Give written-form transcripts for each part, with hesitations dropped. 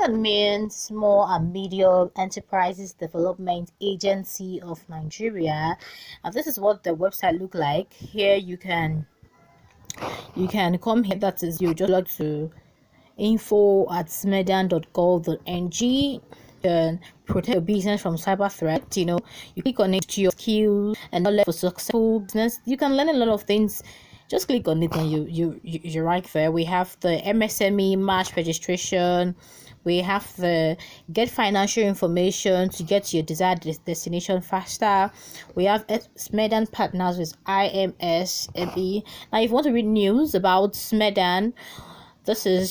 SMEDAN means Small and Medium Enterprises Development Agency of Nigeria, and this is what the website look like. Here you can come here. That is, you just log to info@smedan.gov.ng. You can protect your business from cyber threats. You click on it to your skills and knowledge for successful business. You can learn a lot of things. Just click on it and you're right there. We have the MSME March registration. We have the get financial information to get to your desired destination faster. We have SMEDAN partners with IMS, ME. Now, if you want to read news about SMEDAN,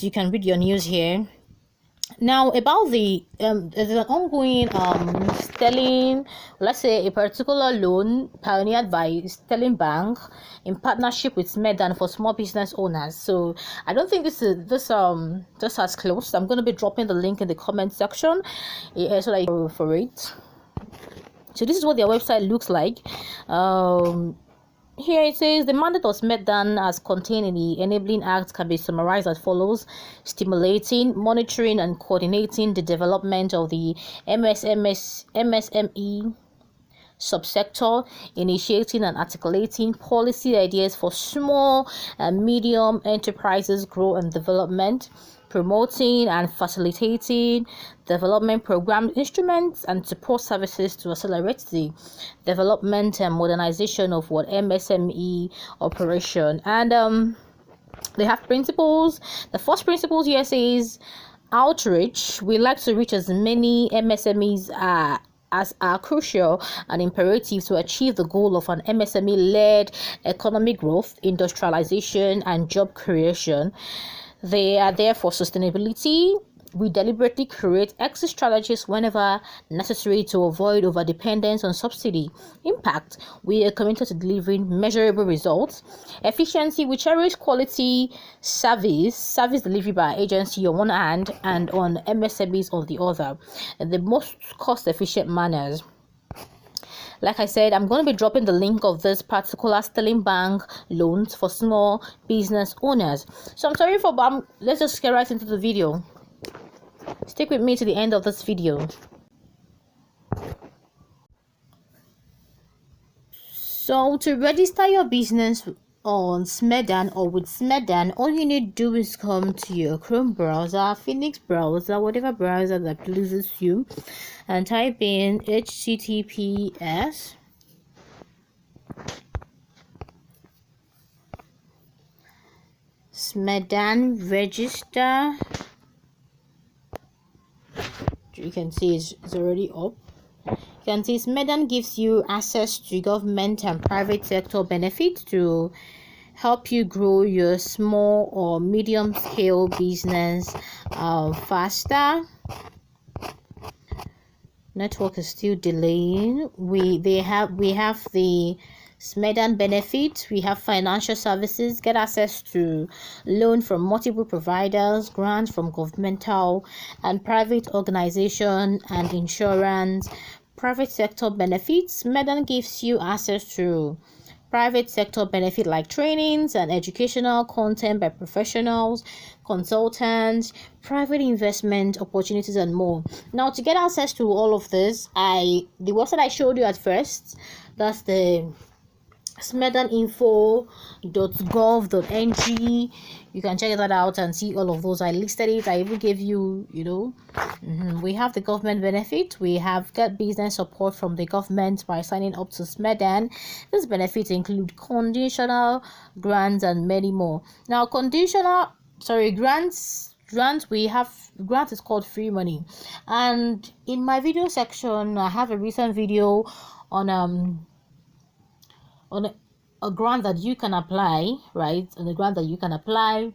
you can read your news here. Now, about there's an ongoing Sterling, let's say a particular loan pioneered by Sterling Bank in partnership with SMEDAN for small business owners. So I don't think this has closed. I'm going to be dropping the link in the comment section so that you can go for it. So this is what their website looks like. Here it says the mandate of SMEDAN as contained in the Enabling Act can be summarized as follows: stimulating, monitoring, and coordinating the development of the MSME subsector, initiating and articulating policy ideas for small and medium enterprises growth and development, promoting and facilitating development program instruments and support services to accelerate the development and modernization of what MSME operation. And they have principles. The first principle here says outreach. We like to reach as many MSMEs as are crucial and imperative to achieve the goal of an MSME-led economic growth, industrialization, and job creation. They are there for sustainability. We deliberately create exit strategies whenever necessary to avoid overdependence on subsidy. Impact. We are committed to delivering measurable results. Efficiency. We cherish quality service delivery by agency on one hand and on MSMEs on the other, in the most cost-efficient manners. Like I said, I'm going to be dropping the link of this particular Sterling Bank loans for small business owners. So I'm sorry let's just get right into the video. Stick with me to the end of this video. So to register your business on SMEDAN or with SMEDAN, all you need to do is come to your Chrome browser, Phoenix browser, whatever browser that pleases you, and type in https SMEDAN register. You can see it's already up. You can see SMEDAN gives you access to government and private sector benefits to help you grow your small or medium scale business faster. Network is still delaying. We have the SMEDAN benefits. We have financial services, get access to loan from multiple providers, grants from governmental and private organization, and insurance. Private sector benefits. SMEDAN gives you access to private sector benefit like trainings and educational content by professionals, consultants, private investment opportunities, and more. Now, to get access to all of this, the website I showed you at first, that's the smedaninfo.gov.ng. You can check that out and see all of those. I listed it. I even gave you, we have the government benefit. We have get business support from the government by signing up to SMEDAN. These benefits include conditional grants and many more. Now, grants, we have grants is called free money. And in my video section, I have a recent video on a grant that you can apply, right? On a grant that you can apply,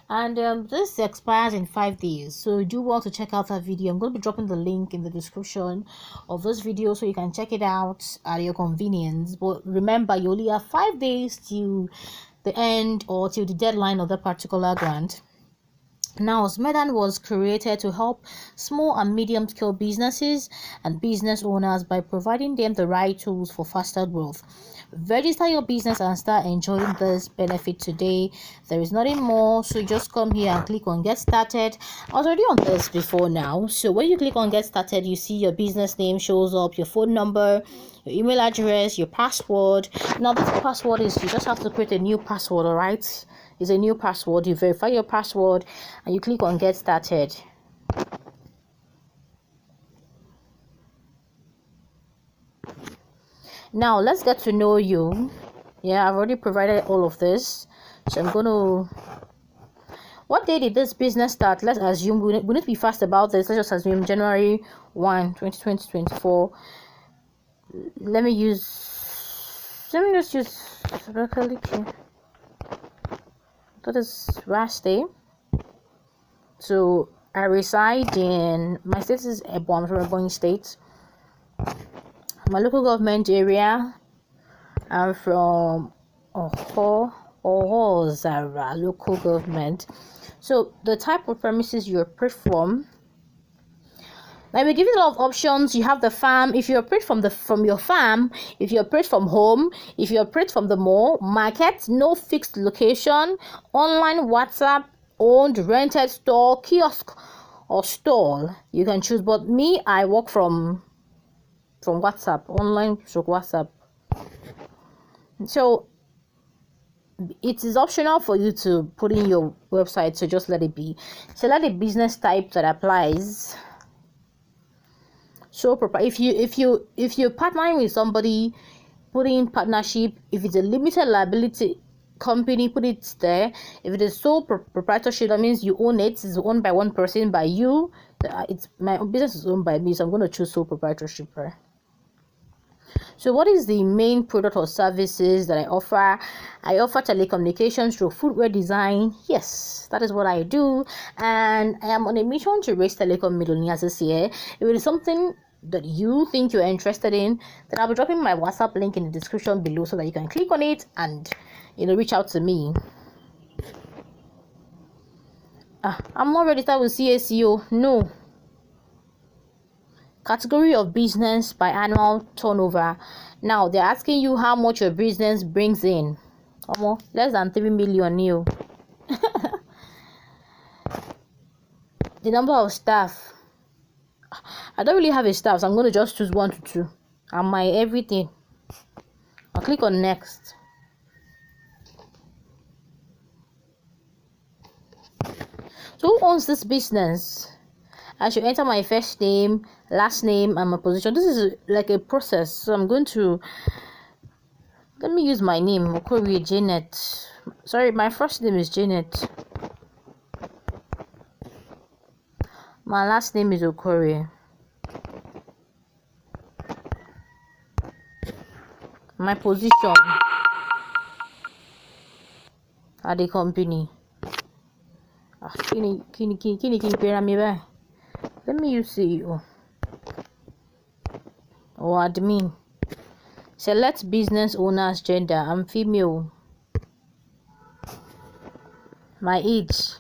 and this expires in 5 days. So do want to check out that video. I'm going to be dropping the link in the description of this video so you can check it out at your convenience. But remember, you only have 5 days till the end or till the deadline of the particular grant. Now, SMEDAN was created to help small and medium-scale businesses and business owners by providing them the right tools for faster growth. Register your business and start enjoying this benefit today. There is nothing more, so just come here and click on Get Started. I was already on this before now, so when you click on Get Started, you see your business name shows up, your phone number, your email address, your password. Now, this password is, you just have to create a new password, all right? It's a new password. You verify your password and you click on Get Started. Now let's get to know you. Yeah, I've already provided all of this, so I'm gonna, what day did this business start? Let's assume, we need to be fast about this. Let's just assume January 1, 2024. Let me just use that is last day. So I reside in, my state is Ebonyi, from Ebonyi State. My local government area, I'm from Zara local government. So the type of premises you operate from, like, we give you a lot of options. You have the farm. If you operate from your farm, if you operate from home, if you operate from the mall, market, no fixed location, online, WhatsApp, owned, rented store, kiosk, or stall, you can choose. But me, I work from WhatsApp, online through WhatsApp. So it is optional for you to put in your website, so just let it be. Select the business type that applies. So if you're partnering with somebody, put in partnership. If it's a limited liability company, put it there. If it is sole proprietorship, that means you own it. It's owned by one person, by you. It's my business is owned by me, so I'm going to choose sole proprietorship. Right? So what is the main product or services that I offer? I offer telecommunications through footwear design. Yes, that is what I do, and I am on a mission to raise telecom millionaires this year. If it is something that you think you're interested in, then I'll be dropping my WhatsApp link in the description below so that you can click on it and reach out to me. I'm not registered with CACO. No. Category of business by annual turnover. Now they're asking you how much your business brings in. Less than 3 million new. The number of staff, I don't really have a staff, so I'm going to just choose 1 to 2 and my everything. I'll click on next. So who owns this business? I should enter my first name, last name, and my position. This is like a process, so I'm going to, let me use my name, Okori Janet. Sorry, my first name is Janet. My last name is Okori. My position at the company. Let me use CEO or admin. Select business owner's gender. I'm female. My age,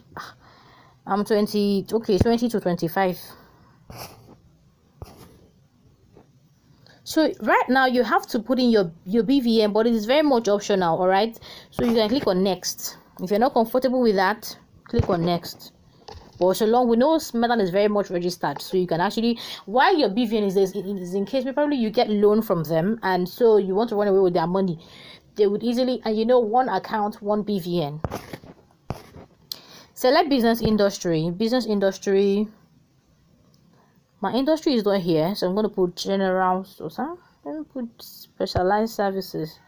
I'm 20. Okay, 20 to 25. So right now you have to put in your BVN, but it is very much optional. All right, so you can click on next. If you're not comfortable with that, click on next. But so long, we know SMEDAN is very much registered, so you can actually, while your BVN is in case probably you get loan from them, and so you want to run away with their money, they would easily, and one account, one BVN. Select business industry. Business industry. My industry is not here, so I'm going to put general. So let me put specialized services.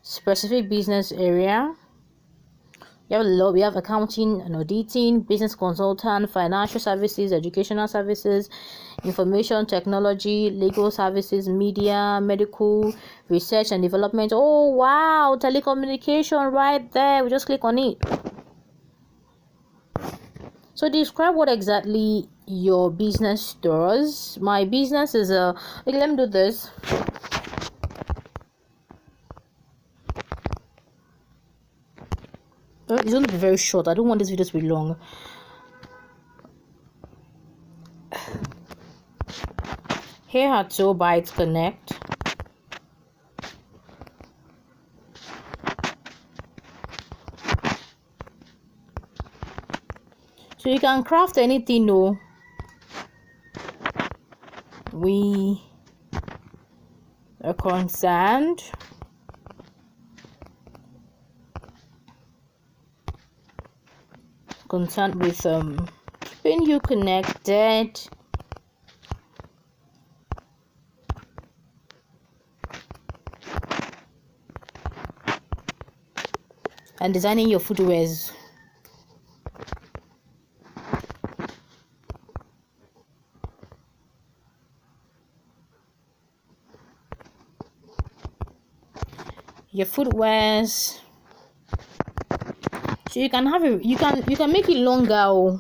Specific business area. We have accounting and auditing, business consultant, financial services, educational services, information technology, legal services, media, medical, research and development. Oh wow, telecommunication right there. We just click on it. So describe what exactly your business does. My business is okay, let me do this. It's going to be very short. I don't want this video to be long. Here are 2 bytes connect. So you can craft anything, no? We are concerned with keeping you connected and designing your footwears. Your footwears, so you can have it, you can make it longer.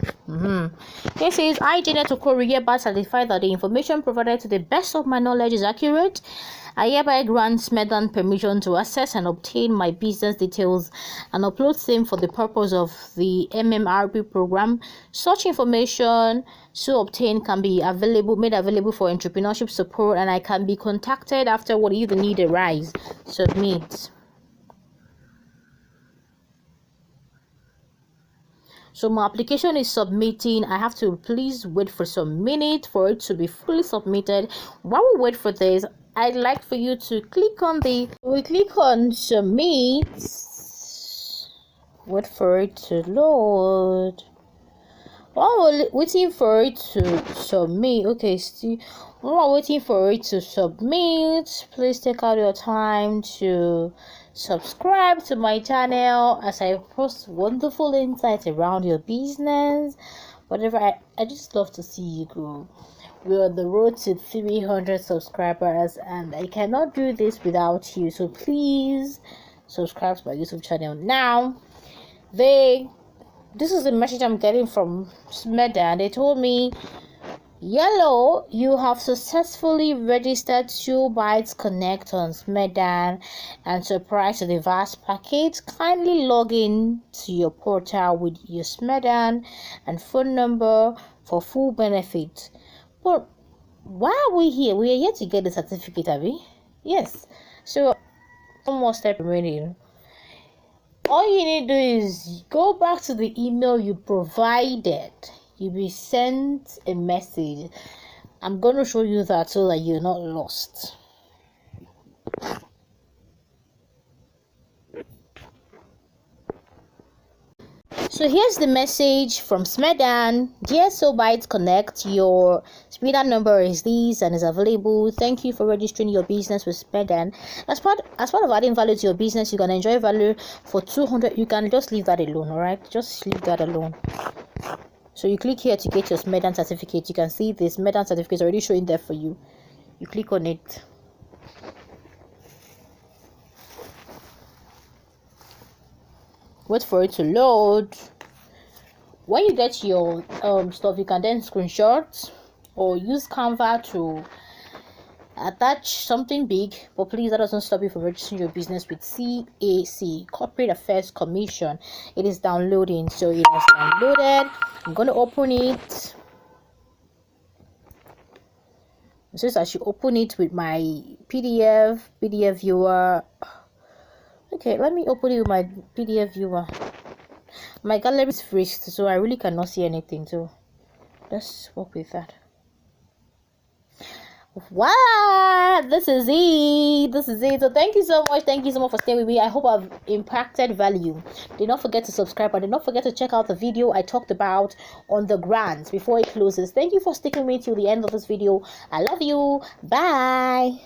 It says, I, Janet Okoro, hereby certify that the information provided to the best of my knowledge is accurate. I hereby grant SMEDAN permission to access and obtain my business details and upload same for the purpose of the MMRP program. Such information to obtain can be made available for entrepreneurship support, and I can be contacted afterward if the need arise. Submit. So my application is submitting. I have to please wait for some minutes for it to be fully submitted. While we wait for this, I'd like for you to click on submit. Wait for it to load. While we're waiting for it to submit, while we're waiting for it to submit, please take out your time to subscribe to my channel as I post wonderful insights around your business. I just love to see you grow. We're on the road to 300 subscribers, and I cannot do this without you. So please subscribe to my YouTube channel now. This is the message I'm getting from SMEDAN. They told me, Yellow, you have successfully registered 2 bytes connect on SMEDAN and surprise the vast package. Kindly log in to your portal with your SMEDAN and phone number for full benefit. But why are we here? We are here to get the certificate, are we? Yes. So one more step remaining. All you need to do is go back to the email you provided. You'll be sent a message. I'm going to show you that so that you're not lost. So here's the message from SMEDAN. Dear SoBytes Connect, your SMEDAN number is this and is available. Thank you for registering your business with SMEDAN. As part of adding value to your business, you can enjoy value for 200. You can just leave that alone, all right? Just leave that alone. So you click here to get your SMEDAN certificate. You can see this SMEDAN certificate is already showing there for you. You click on it. Wait for it to load. When you get your stuff, you can then screenshot or use Canva to attach something big. But please, that doesn't stop you from registering your business with CAC, Corporate Affairs Commission. It is downloading, so it has downloaded. I'm going to open it. It says I should open it with my PDF viewer. Okay, let me open it with my PDF viewer. My gallery is freezed, so I really cannot see anything. So let's work with that. Wow, this is it. So thank you so much for staying with me. I hope I've impacted value. Do not forget to subscribe, and do not forget to check out the video I talked about on the grants before it closes. Thank you for sticking with me till the end of this video. I love you. Bye.